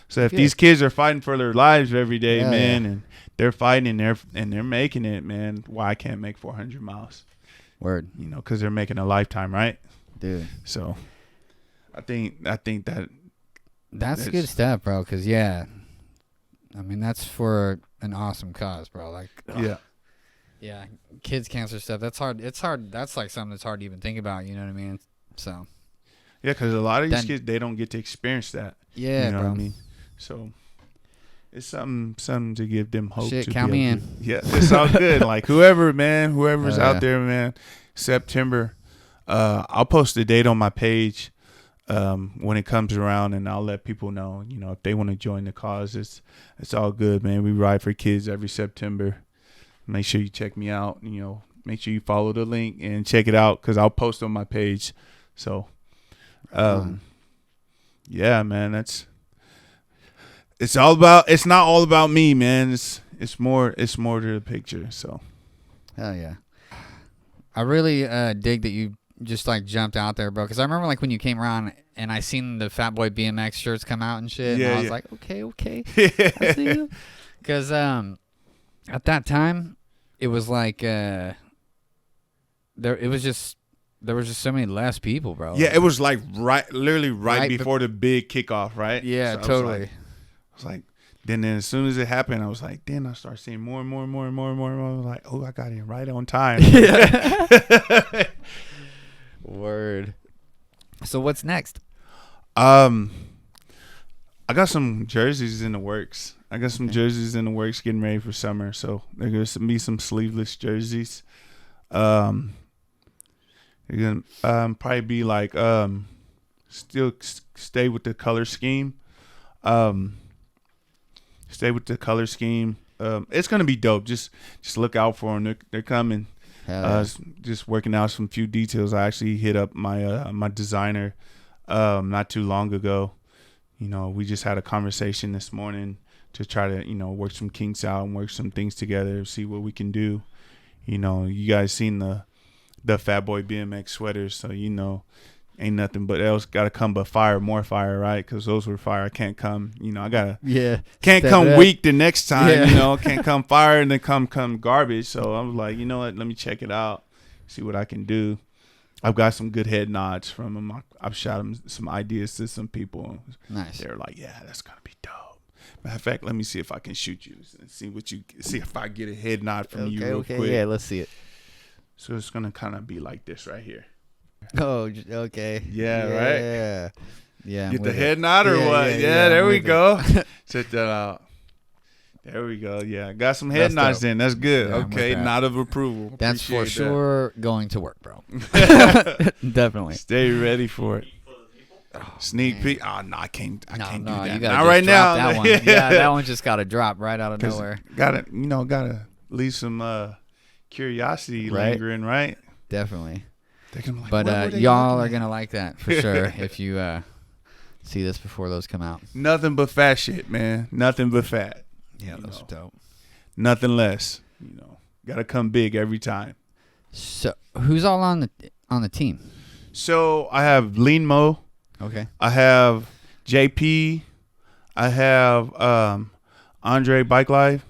So if these kids are fighting for their lives every day, man, yeah. and they're fighting and they're making it, man, why I can't make 400 miles? Word. Because they're making a lifetime, right? Dude. So I think that's good stuff, bro. Because I mean that's for an awesome cause, bro. Like yeah, kids cancer stuff. That's hard. It's hard. That's like something that's hard to even think about. You know what I mean? So yeah, because a lot of these kids, they don't get to experience that. Yeah, you know bro. what I mean? So it's something to give them hope. Shit, to count me in. Yeah, it's all good. Like whoever's out there, man. September. I'll post a date on my page when it comes around, and I'll let people know. If they want to join the cause, it's all good, man. We ride for kids every September. Make sure you check me out. Make sure you follow the link and check it out because I'll post on my page. So, yeah, man, it's not all about me, man. It's more to the picture. So hell yeah. I really dig that you just like jumped out there, bro, because I remember like when you came around and I seen the PhatboyBMX shirts come out and shit, and I was like, okay, I see you. Because at that time it was like there was just so many less people, bro. Yeah, it was like literally right before the big kickoff, right? Yeah, so totally. I was like, then as soon as it happened, I was like, then I started seeing more and more and more and more and more. I was like, oh, I got here right on time. Yeah. Word. So what's next? I got some jerseys in the works. Getting ready for summer. So there's gonna be some sleeveless jerseys. They're gonna probably be like still stay with the color scheme. It's gonna be dope. Just look out for them. They're coming. Just working out some few details. I actually hit up my designer not too long ago. We just had a conversation this morning to try to work some kinks out and work some things together, see what we can do. You guys seen the PhatboyBMX sweaters, so ain't nothing but else got to come but fire, more fire, right? Because those were fire. I can't come, I gotta can't come weak the next time, can't come fire and then come garbage. So I was like, you know what? Let me check it out, see what I can do. I've got some good head nods from them. I've shot them some ideas to some people. Nice. They're like, yeah, that's gonna be dope. Matter of fact, let me see if I can shoot you and see if I get a head nod from you real quick. Yeah, let's see it. So it's gonna kind of be like this right here. Oh, okay. Yeah, right? Yeah. Get the head nod or what? Yeah, there we go. Check that out. There we go. Yeah, got some head nods in. That's good. Yeah, okay, nod of approval. That's for sure going to work, bro. Definitely. Stay ready for it. Sneak peek. Oh, no, I can't do that. You gotta not right now. That one. Yeah, that one just got to drop right out of nowhere. Gotta leave some curiosity lingering, right? Definitely. Like, but y'all are gonna like that for sure if you see this before those come out. Nothing but fat shit, man. Nothing but fat. Yeah, those are dope. Nothing less. Gotta come big every time. So who's all on the team? So I have Lean Mo. Okay. I have JP. I have Andre Bike Live.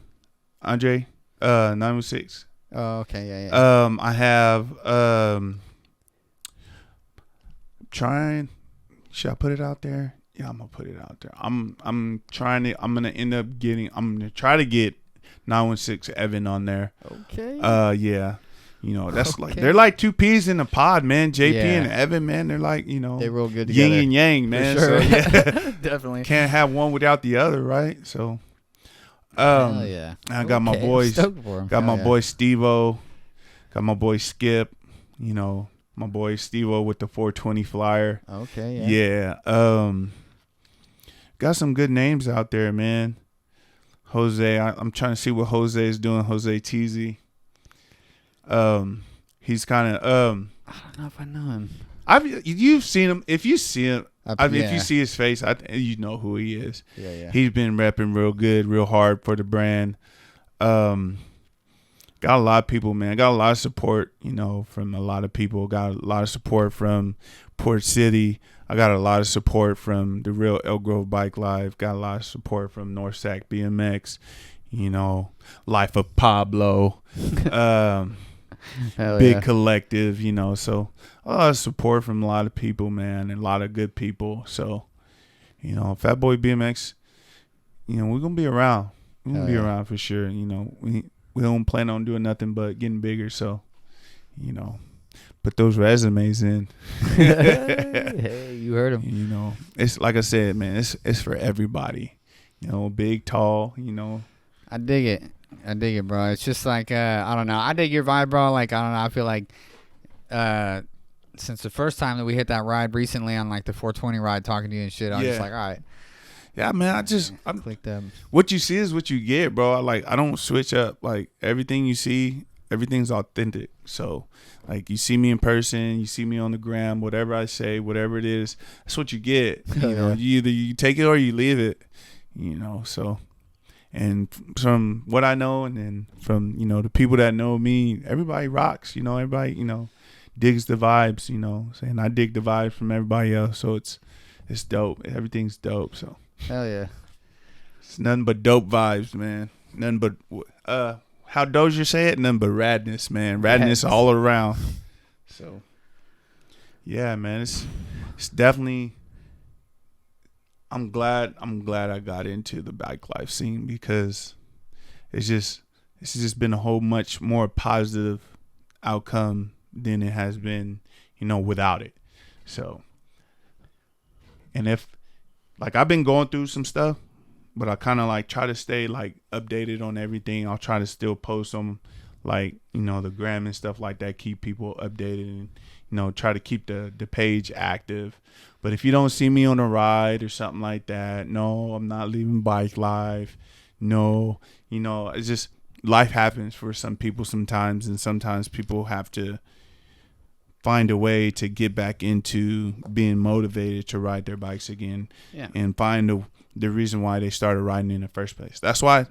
Andre 916. Oh, okay, yeah. I have trying. Should I put it out there? Yeah, I'm gonna put it out there. I'm trying to. I'm gonna try to get 916 Evan on there. Okay. Yeah. That's like they're like two peas in a pod, man. JP and Evan, man, they're like, they're real good together. Yin and yang, man. For sure. So, yeah. Definitely. Can't have one without the other, right? So hell yeah. I got my boys. Got my boy Steve-O. Got my boy Skip. My boy Steve-O with the 420 flyer. Okay, yeah. Yeah. Got some good names out there, man. Jose, I'm trying to see what Jose is doing. Jose Teasy. He's kind of I don't know if I know him. You've seen him. If you see him, if yeah. you see his face, you know who he is. Yeah. He's been repping real good, real hard for the brand. Got a lot of people, man. Got a lot of support, from a lot of people. Got a lot of support from Port City. I got a lot of support from the real Elk Grove Bike Live. Got a lot of support from North Sac BMX. Life of Pablo. Big collective, so a lot of support from a lot of people, man, and a lot of good people. So, PhatboyBMX, we're gonna be around. We're gonna be around for sure. We don't plan on doing nothing but getting bigger. So, put those resumes in. Hey, you heard him. It's like I said, man. It's for everybody. Big, tall. I dig it, bro. It's just like I don't know. I dig your vibe, bro. Like I don't know. I feel like since the first time that we hit that ride recently on like the 420 ride, talking to you and shit, I'm just like, all right. Yeah, man. I'm clicked them. What you see is what you get, bro. I don't switch up. Like everything you see, everything's authentic. So like you see me in person, you see me on the gram, whatever I say, whatever it is, that's what you get. You take it or you leave it. So. And from what I know, and then from the people that know me, everybody rocks. Everybody digs the vibes. And I dig the vibes from everybody else. So it's dope. Everything's dope. So hell yeah, it's nothing but dope vibes, man. Nothing but how Dozier say it, nothing but radness, man. Radness all around. So yeah, man, it's definitely. I'm glad I got into the bike life scene because it's just been a whole much more positive outcome than it has been, without it. So, and if like I've been going through some stuff, but I kind of like try to stay like updated on everything. I'll try to still post on like, the gram and stuff like that, keep people updated and, try to keep the page active. But if you don't see me on a ride or something like that, no, I'm not leaving Bike Live. No, it's just life happens for some people sometimes. And sometimes people have to find a way to get back into being motivated to ride their bikes again and find the reason why they started riding in the first place. That's why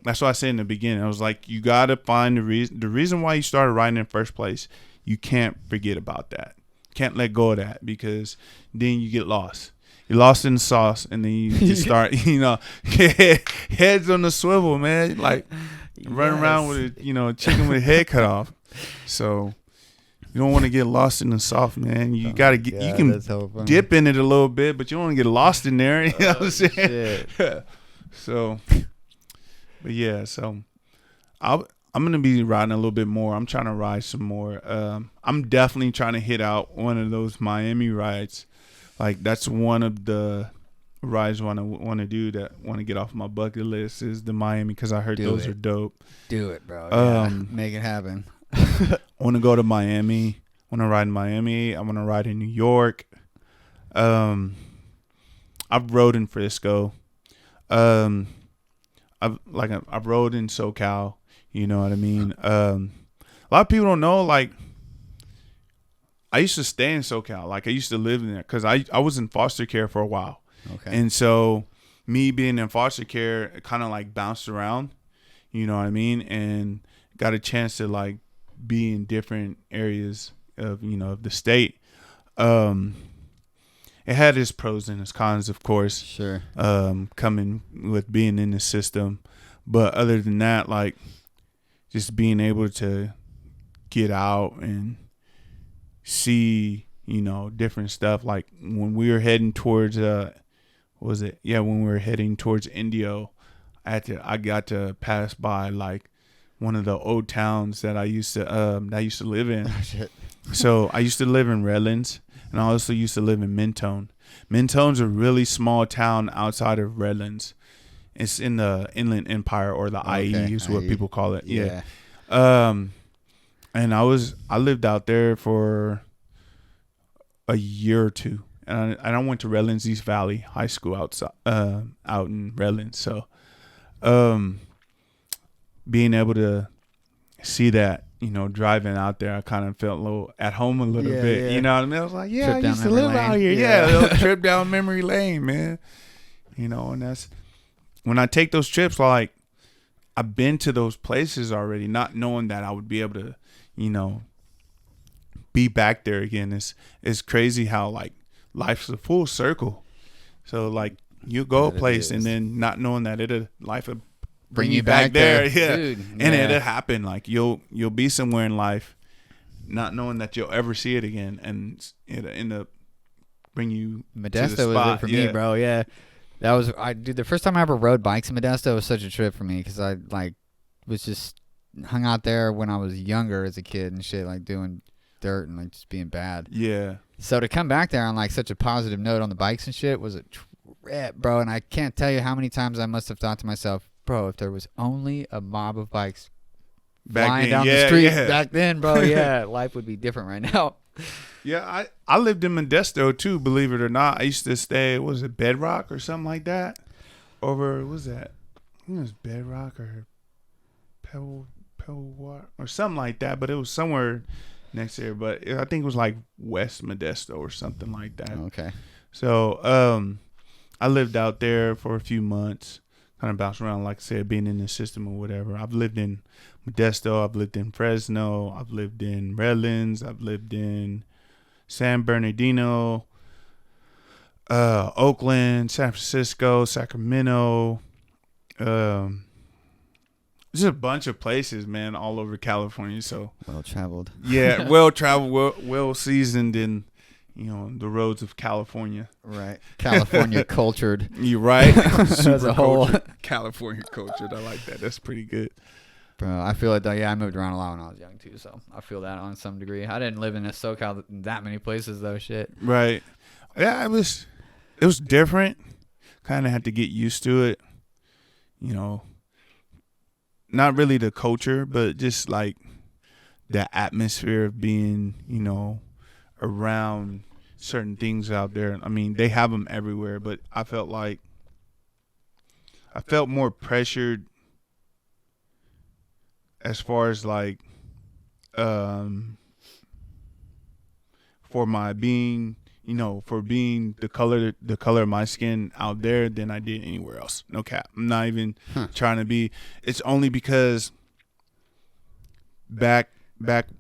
I said in the beginning, I was like, you got to find the reason why you started riding in the first place. You can't forget about that. can't let go of that, because then you get lost. You're lost in the sauce, and then you just start, heads on the swivel, man. Like running around with a chicken with a head cut off. So you don't want to get lost in the sauce, man. You gotta get. You can dip in it a little bit, but you don't want to get lost in there. You know what I'm saying? So, but yeah, so I'm gonna be riding a little bit more. I'm trying to ride some more. I'm definitely trying to hit out one of those Miami rides. Like, that's one of the rides want to do, that want to get off my bucket list, is the Miami, because I heard those are dope. Do it, bro. Make it happen. I want to go to Miami. I want to ride in Miami. I want to ride in New York. I've rode in Frisco. I've rode in SoCal. You know what I mean? A lot of people don't know, like, I used to stay in SoCal. Like, I used to live in there, because I was in foster care for a while. Okay. And so me being in foster care, it kind of like bounced around, you know what I mean? And got a chance to like be in different areas of, of the state. It had its pros and its cons, of course. Sure. Coming with being in the system. But other than that, like, just being able to get out and see, different stuff. Like when we were heading towards when we were heading towards Indio, I got to pass by like one of the old towns that I used to live in. So I used to live in Redlands, and I also used to live in Mentone. Mentone's a really small town outside of Redlands. It's in the Inland Empire, or the IE is what people call it. Yeah. And I lived out there for a year or two, and I went to Redlands East Valley High School out in Redlands. So, being able to see that, driving out there, I kind of felt a little at home a little bit. Yeah. You know what I mean? I was like, I used to live out here. Yeah, a little trip down memory lane, man. And that's when I take those trips. Like, I've been to those places already, not knowing that I would be able to, be back there again. It's crazy how, like, life's a full circle. So, like, you go a place and then not knowing that life will bring you back there. Yeah. Dude, and it'll happen. Like, you'll be somewhere in life not knowing that you'll ever see it again, and it'll end up bring you Modesto to the spot. Was it for me, bro. Yeah. That was the first time I ever rode bikes in Modesto was such a trip for me, because I was just hung out there when I was younger as a kid and shit, like doing dirt and like just being bad. Yeah. So to come back there on like such a positive note on the bikes and shit was a trip, bro. And I can't tell you how many times I must have thought to myself, bro, if there was only a mob of bikes flying down the street back then, bro, life would be different right now. Yeah, I lived in Modesto too, believe it or not. I used to stay, was it Bedrock or something like that? Over, what was that? I think it was Bedrock or Pebble Water or something like that, but it was somewhere next there. But I think it was like West Modesto or something like that. Okay. So I lived out there for a few months, kind of bounced around, like I said, being in the system or whatever. I've lived in Modesto, I've lived in Fresno, I've lived in Redlands, I've lived in San Bernardino, Oakland, San Francisco, Sacramento, just a bunch of places, man, all over California. So well traveled. Yeah, well traveled, well seasoned in, the roads of California. Right. California cultured. You're right. Super a whole California cultured. I like that. That's pretty good. Bro, I feel it though. Yeah, I moved around a lot when I was young too, so I feel that on some degree. I didn't live in SoCal that many places though. Shit. Right. Yeah, it was different. Kind of had to get used to it. Not really the culture, but just like the atmosphere of being, around certain things out there. I mean, they have them everywhere, but I felt more pressured as far as like for my being, for being the color of my skin out there than I did anywhere else. No cap. I'm not even trying to be. It's only because back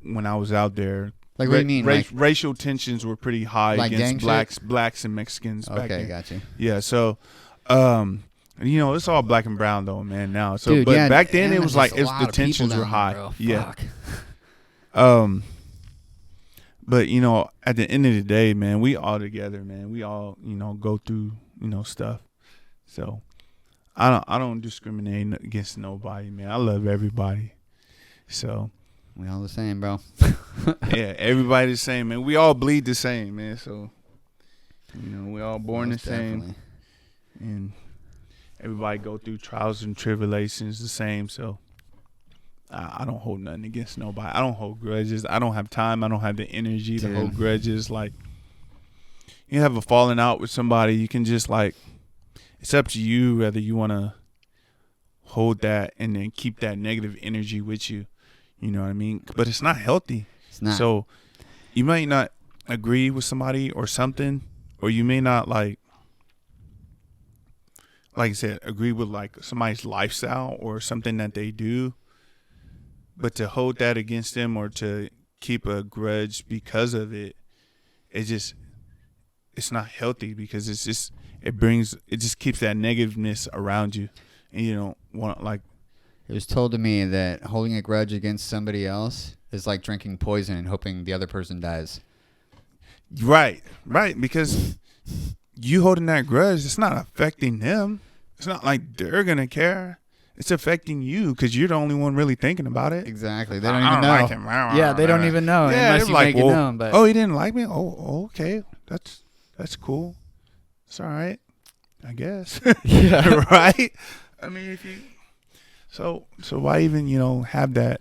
when I was out there, Like, what do you mean? Like, racial tensions were pretty high like against blacks and Mexicans back okay, then. gotcha. Yeah, so it's all black and brown though, man, now. So Dude, but yeah, back then and it was there's like just a lot the of people tensions down were there, high. bro. Yeah. Fuck. But at the end of the day, man, we all together, man. We all, go through, stuff. So I don't discriminate against nobody, man. I love everybody. So We all the same, bro. yeah, everybody the same, man. We all bleed the same, man. So we all born Most the same, definitely. and everybody go through trials and tribulations the same. So I don't hold nothing against nobody. I don't hold grudges. I don't have time. I don't have the energy to hold grudges. Like, you have a falling out with somebody, you can just it's up to you whether you want to hold that and then keep that negative energy with you. You know what I mean? But it's not healthy. It's not. So you might not agree with somebody or something, or you may not like I said, agree with somebody's lifestyle or something that they do. But to hold that against them or to keep a grudge because of it, it's not healthy, because it just keeps that negativeness around you, and you don't want It was told to me that holding a grudge against somebody else is like drinking poison and hoping the other person dies. Right, because you holding that grudge, it's not affecting them. It's not like they're gonna care. It's affecting you because you're the only one really thinking about it. Exactly. They don't even know. Like him. Yeah, they don't even know unless you make it known. But oh, he didn't like me? Oh, okay. That's cool. It's all right, I guess. yeah. Right? I mean, if you so why even, have that?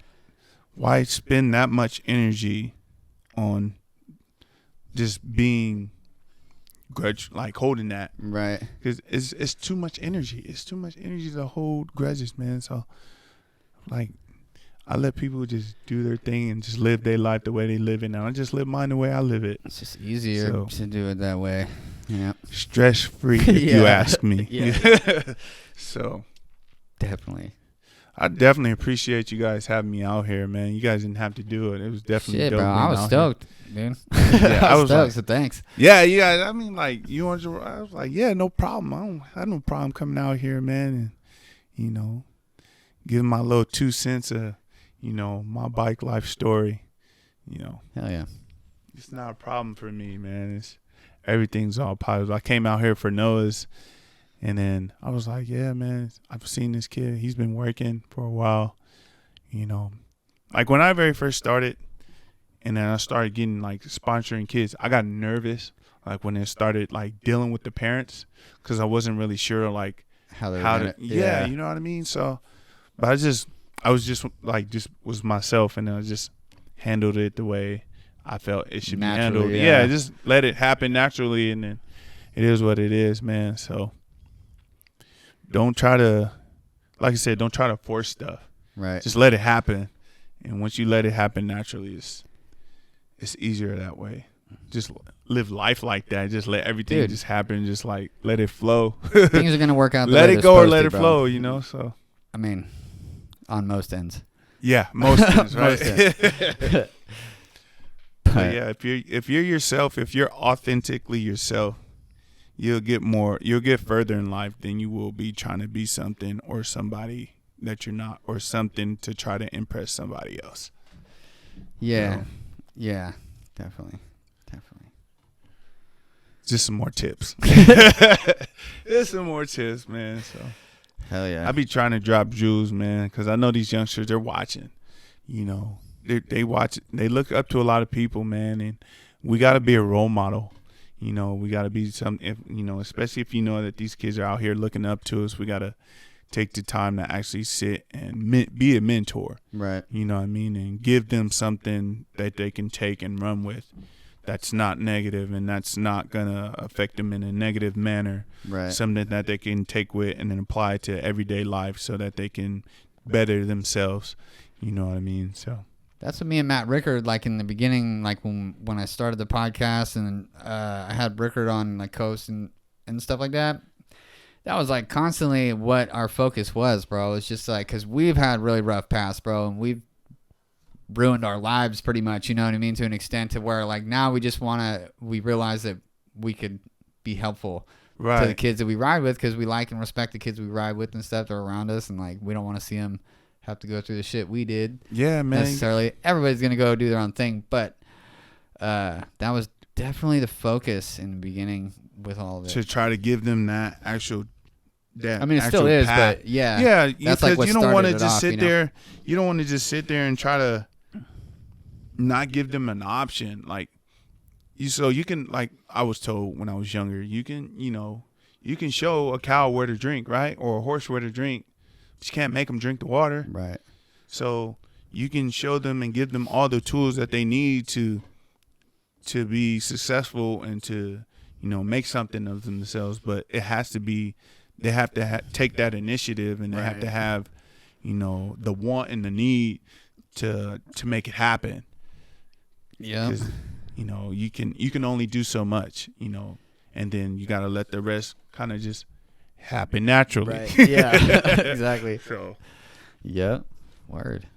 Why spend that much energy on just being grudge, holding that? Right. Because it's too much energy. It's too much energy to hold grudges, man. So, I let people just do their thing and just live their life the way they live it now. I just live mine the way I live it. It's just easier to do it that way. Yeah. Stress free, if you ask me. Yeah. So, definitely. I definitely appreciate you guys having me out here, man. You guys didn't have to do it. It was definitely dope. Bro. I was stoked, dude. Yeah, I was stoked, so thanks. Yeah. I mean, you want to, I was like, yeah, no problem. I don't have no problem coming out here, man, and, give my little 2 cents of, my bike life story. Hell yeah. It's not a problem for me, man. Everything's all positive. I came out here for Noah's, and then I was like, yeah, man, I've seen this kid. He's been working for a while, when I very first started, and then I started getting sponsoring kids, I got nervous when it started dealing with the parents, because I wasn't really sure how to you know what I mean? So, but I was just was myself, and I just handled it the way I felt it should naturally, be handled. Yeah, just let it happen naturally, and then it is what it is, man. So don't try to, like I said, don't try to force stuff. Right. Just let it happen, and once you let it happen naturally, it's easier that way. Just live life like that. Just let everything just happen. Just let it flow. Things are gonna work out. Let it go or let it flow. So I mean, on most ends. Yeah, most ends, right? Most ends. But yeah, if you're yourself, if you're authentically yourself, you'll get further in life than you will be trying to be something or somebody that you're not, or something to try to impress somebody else. Yeah. Yeah. Definitely. Just some more tips. Just some more tips, man. So hell yeah. I be trying to drop jewels, man, because I know these youngsters, they're watching. They watch. They look up to a lot of people, man, and we got to be a role model. We got to be especially if you know that these kids are out here looking up to us. We got to take the time to actually sit and be a mentor. Right. You know what I mean? And give them something that they can take and run with. That's not negative, and that's not going to affect them in a negative manner. Right. Something that they can take with and then apply to everyday life so that they can better themselves. You know what I mean? So that's what me and Matt Rickard, in the beginning, when I started the podcast, and I had Rickard on Coast and stuff like that. That was constantly what our focus was, bro. It's just because we've had really rough past, bro, and ruined our lives pretty much, you know what I mean, to an extent to where like now we realize that we could be helpful to the kids that we ride with because we like and respect the kids we ride with and stuff that are around us, and like we don't want to see them have to go through the shit we did. Yeah, man. Necessarily, everybody's gonna go do their own thing, but that was definitely the focus in the beginning with all of it. To try to give them that actual. I mean, it still is, path. but yeah, that's like what you don't want to started it just off, sit you know? there. You don't want to just sit there and try to not give them an option. Like you can, like I was told when I was younger, you can show a cow where to drink, right, or a horse where to drink, but you can't make them drink the water, right? So you can show them and give them all the tools that they need to be successful and to make something of themselves. But it has to be. They have to take that initiative, and they have to have, the want and the need to make it happen. Yeah. Because, you can only do so much, and then you got to let the rest kind of just happen naturally. Right. Yeah. Exactly. So. Yep. Word.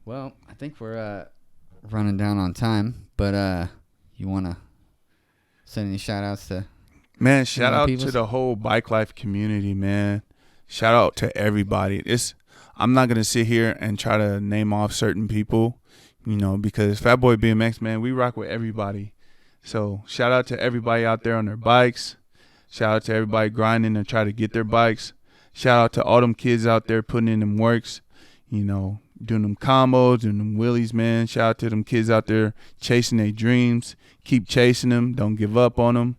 Well, I think we're running down on time, but you want to send any shout outs to? Man, shout out to the whole bike life community, man. Shout out to everybody. I'm not going to sit here and try to name off certain people, because PhatboyBMX, man, we rock with everybody. So shout out to everybody out there on their bikes. Shout out to everybody grinding to try to get their bikes. Shout out to all them kids out there putting in them works, doing them combos, doing them wheelies, man. Shout out to them kids out there chasing their dreams. Keep chasing them. Don't give up on them.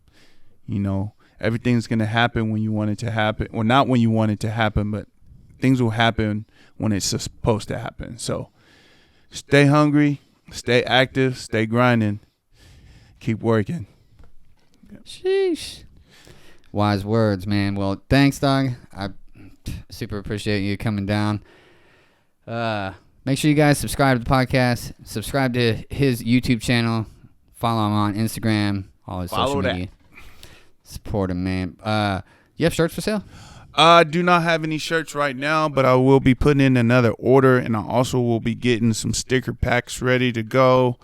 Everything's going to happen when you want it to happen. Or not when you want it to happen, but things will happen when it's supposed to happen. So stay hungry, stay active, stay grinding, keep working. Sheesh. Wise words, man. Well, thanks, dog. I super appreciate you coming down. Make sure you guys subscribe to the podcast. Subscribe to his YouTube channel. Follow him on Instagram. All his social media. Support him, man. You have shirts for sale? I do not have any shirts right now, but I will be putting in another order, and I also will be getting some sticker packs ready to go.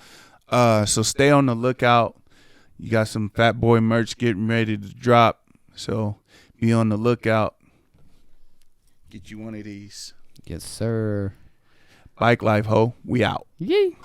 So stay on the lookout. You got some Fat Boy merch getting ready to drop, so be on the lookout. Get you one of these. Yes, sir. Bike life, ho. We out. Yay.